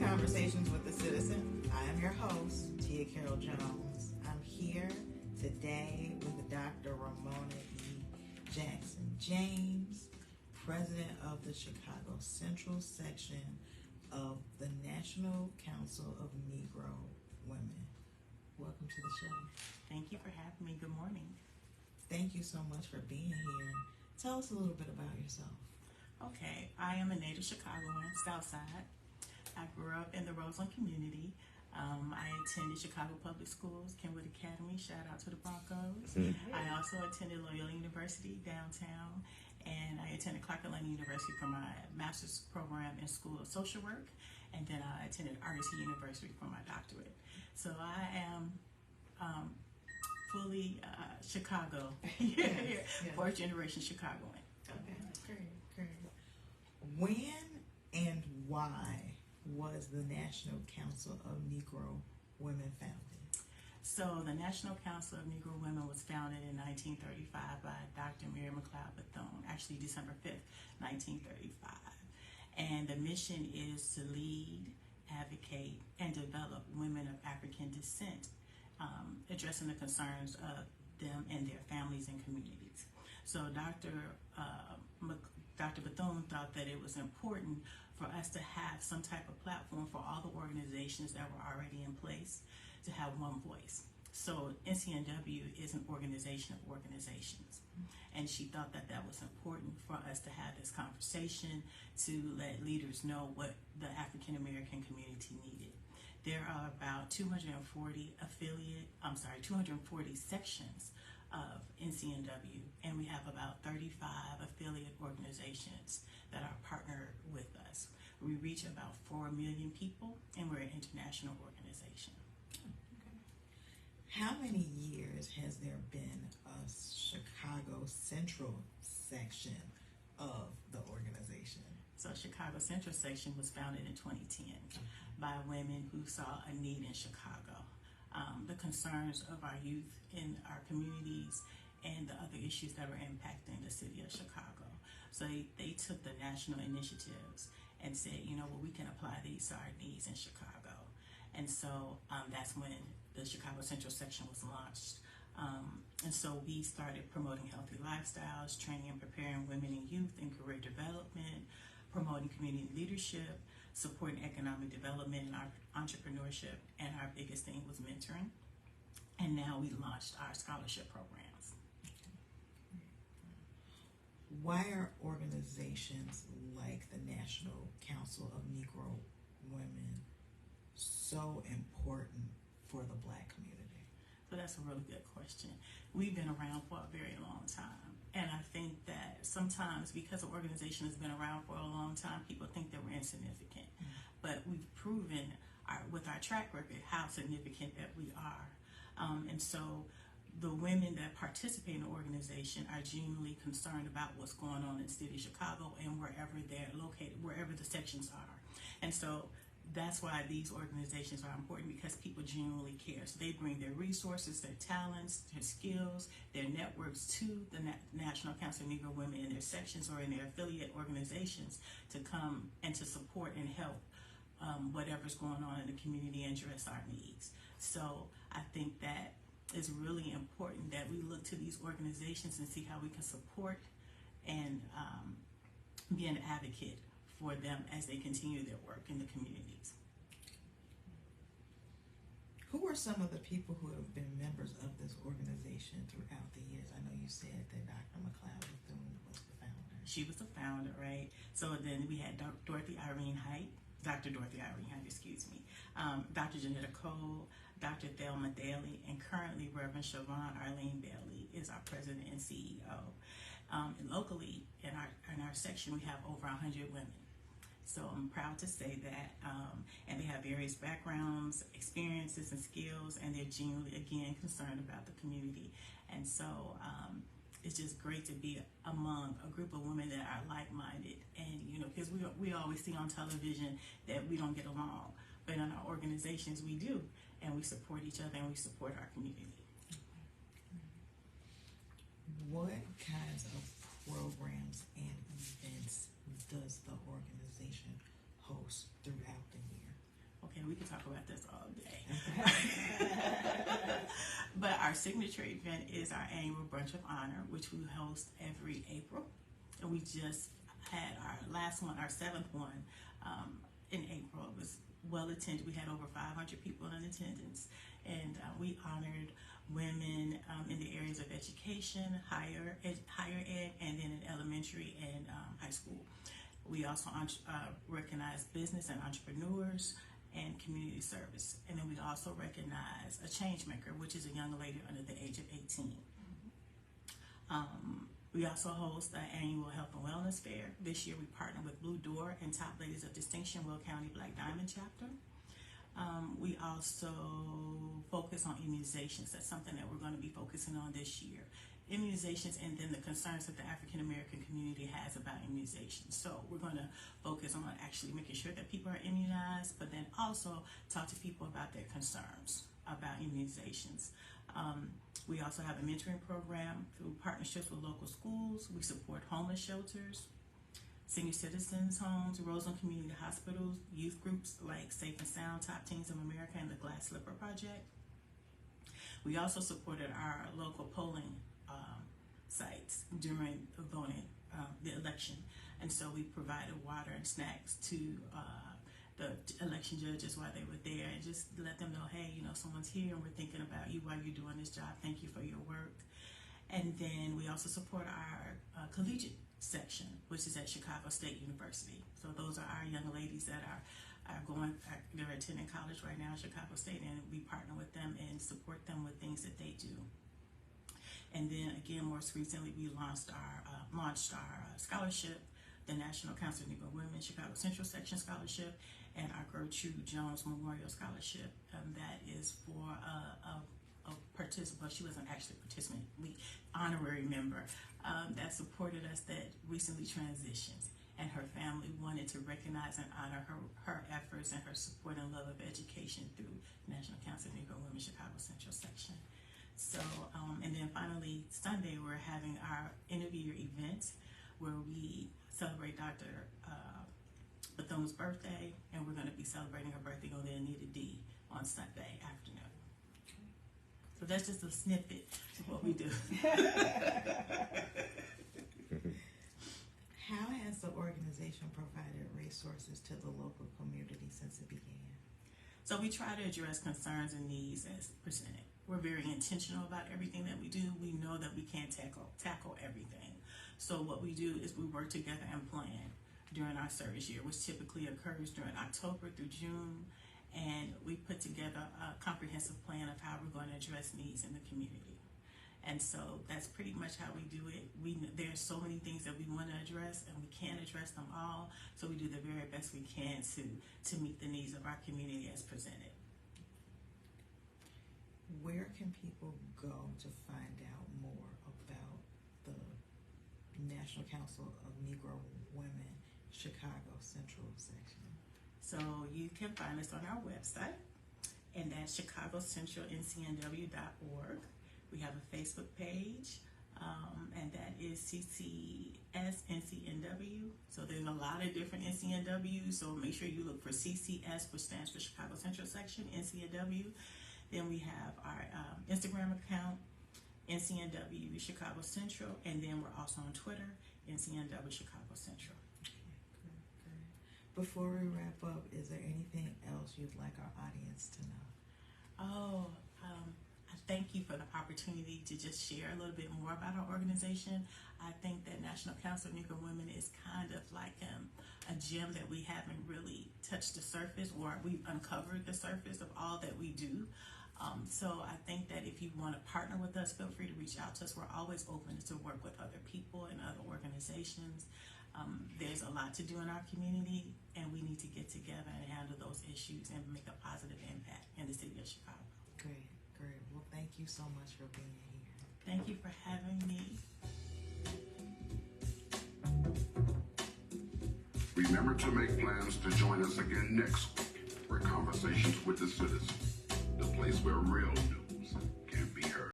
Conversations with the Citizen. I am your host, Tia Carol Jones. I'm here today with Dr. Ramona E. Jackson James, President of the Chicago Central Section of the National Council of Negro Women. Welcome to the show. Thank you for having me. Good morning. Thank you so much for being here. Tell us a little bit about yourself. Okay, I am a native Chicagoan, Southside. I grew up in the Roseland community. I attended Chicago Public Schools, Kenwood Academy, shout out to the Broncos. I also attended Loyola University downtown, and I attended Clark Atlanta University for my master's program in School of Social Work, and then I attended Argosy University for my doctorate. So I am fully Chicago, fourth generation Chicagoan. Okay, great. When and why was the National Council of Negro Women founded? So the National Council of Negro Women was founded in 1935 by Dr. McLeod-Bethune, actually December 5th, 1935. And the mission is to lead, advocate, and develop women of African descent, addressing the concerns of them and their families and communities. So Dr. Bethune thought that it was important for us to have some type of platform for all the organizations that were already in place to have one voice. So Ncnw is an organization of organizations. And she thought that that was important for us to have this conversation to let leaders know what the African American community needed. There are about 240 sections of Ncnw, and we have about 35 affiliate organizations that are partnered with us. We reach about 4 million people, and we're an international organization. How many years has there been a Chicago Central section of the organization? So Chicago Central section was founded in 2010 by women who saw a need in Chicago. The concerns of our youth in our communities and the other issues that were impacting the city of Chicago. So they took the national initiatives and said, you know, well, we can apply these to our needs in Chicago. And so that's when the Chicago Central section was launched. And so we started promoting healthy lifestyles, training and preparing women and youth in career development, promoting community leadership, supporting economic development and our entrepreneurship, and our biggest thing was mentoring. And now we launched our scholarship programs. Why are organizations like the National Council of Negro Women so important for the Black community? So that's a really good question. We've been around for a very long time. And I think that sometimes because an organization has been around for a long time, people think that we're insignificant. But we've proven with our track record how significant that we are. And so the women that participate in the organization are genuinely concerned about what's going on in the city of Chicago and wherever they're located, wherever the sections are. And so that's why these organizations are important, because people genuinely care. So they bring their resources, their talents, their skills, their networks to the National Council of Negro Women in their sections or in their affiliate organizations to come and to support and help whatever's going on in the community and address our needs. So I think that it's really important that we look to these organizations and see how we can support and be an advocate for them as they continue their work in the communities. Who are some of the people who have been members of this organization throughout the years? I know you said that Dr. McLeod-Bethune was the founder. She was the founder, right? So then we had Dr. Dorothy Irene Height, Dr. Janetta Cole, Dr. Thelma Daly, and currently Reverend Siobhan Arlene Bailey is our president and CEO. And locally, in our section, we have over 100 women. So I'm proud to say that, and they have various backgrounds, experiences, and skills, and they're genuinely, again, concerned about the community. And so it's just great to be among a group of women that are like-minded. And, you know, because we always see on television that we don't get along, but in our organizations we do, and we support each other and we support our community. What kinds of programs and events does the organization host throughout the year? Our signature event is our annual Brunch of Honor, which we host every April. And we just had our last one, our 7th one, in April. It was well attended. We had over 500 people in attendance. And we honored women in the areas of education, higher ed, and then in elementary and high school. We also recognize business and entrepreneurs and community service. And then we also recognize a change maker, which is a young lady under the age of 18. We also host an annual health and wellness fair. This year we partner with Blue Door and Top Ladies of Distinction Will County Black Diamond Chapter. We also focus on immunizations. That's something that we're going to be focusing on this year. Immunizations, and then the concerns that the African American community has about immunizations. So we're going to focus on actually making sure that people are immunized, but then also talk to people about their concerns about immunizations. We also have a mentoring program through partnerships with local schools. We support homeless shelters, senior citizens' homes, Roseland Community Hospitals, youth groups like Safe and Sound, Top Teens of America, and the Glass Slipper Project. We also supported our local polling sites during the voting, the election. And so we provided water and snacks to the election judges while they were there, and just let them know, hey, you know, someone's here and we're thinking about you while you're doing this job. Thank you for your work. And then we also support our collegiate section, which is at Chicago State University. So those are our young ladies that they're attending college right now at Chicago State, and we partner with them and support them with things that they do. And then again, most recently, we launched our scholarship, the National Council of Negro Women Chicago Central Section Scholarship, and our Gertrude Jones Memorial Scholarship. That is for a participant. She wasn't actually a participant, honorary member that supported us that recently transitioned, and her family wanted to recognize and honor her efforts and her support and love of education through National Council of Negro Women Chicago Central Section. So, and then finally, Sunday, we're having our end of year event where we celebrate Dr. Bethune's birthday, and we're going to be celebrating her birthday on the Anita D on Sunday afternoon. So that's just a snippet of what we do. How has the organization provided resources to the local community since it began? So we try to address concerns and needs as presented. We're very intentional about everything that we do. We know that we can't tackle everything. So what we do is we work together and plan during our service year, which typically occurs during October through June. And we put together a comprehensive plan of how we're going to address needs in the community. And so that's pretty much how we do it. There's so many things that we want to address, and we can't address them all. So we do the very best we can to meet the needs of our community as presented. Where can people go to find out more about the National Council of Negro Women Chicago Central Section? So you can find us on our website, and that's chicagocentralncnw.org. We have a Facebook page, and that is CCS NCNW. So there's a lot of different NCNWs, so make sure you look for CCS, which stands for Chicago Central Section, NCNW. Then we have our Instagram account, NCNW Chicago Central, and then we're also on Twitter, NCNW Chicago Central. Okay, great. Before we wrap up, is there anything else you'd like our audience to know? I thank you for the opportunity to just share a little bit more about our organization. I think that National Council of Negro Women is kind of like a gem that we haven't really touched the surface, or we've uncovered the surface of all that we do. So I think that if you want to partner with us, feel free to reach out to us. We're always open to work with other people and other organizations. There's a lot to do in our community, and we need to get together and handle those issues and make a positive impact in the city of Chicago. Great. Well, thank you so much for being here. Thank you for having me. Remember to make plans to join us again next week for Conversations with the Citizen, the place where real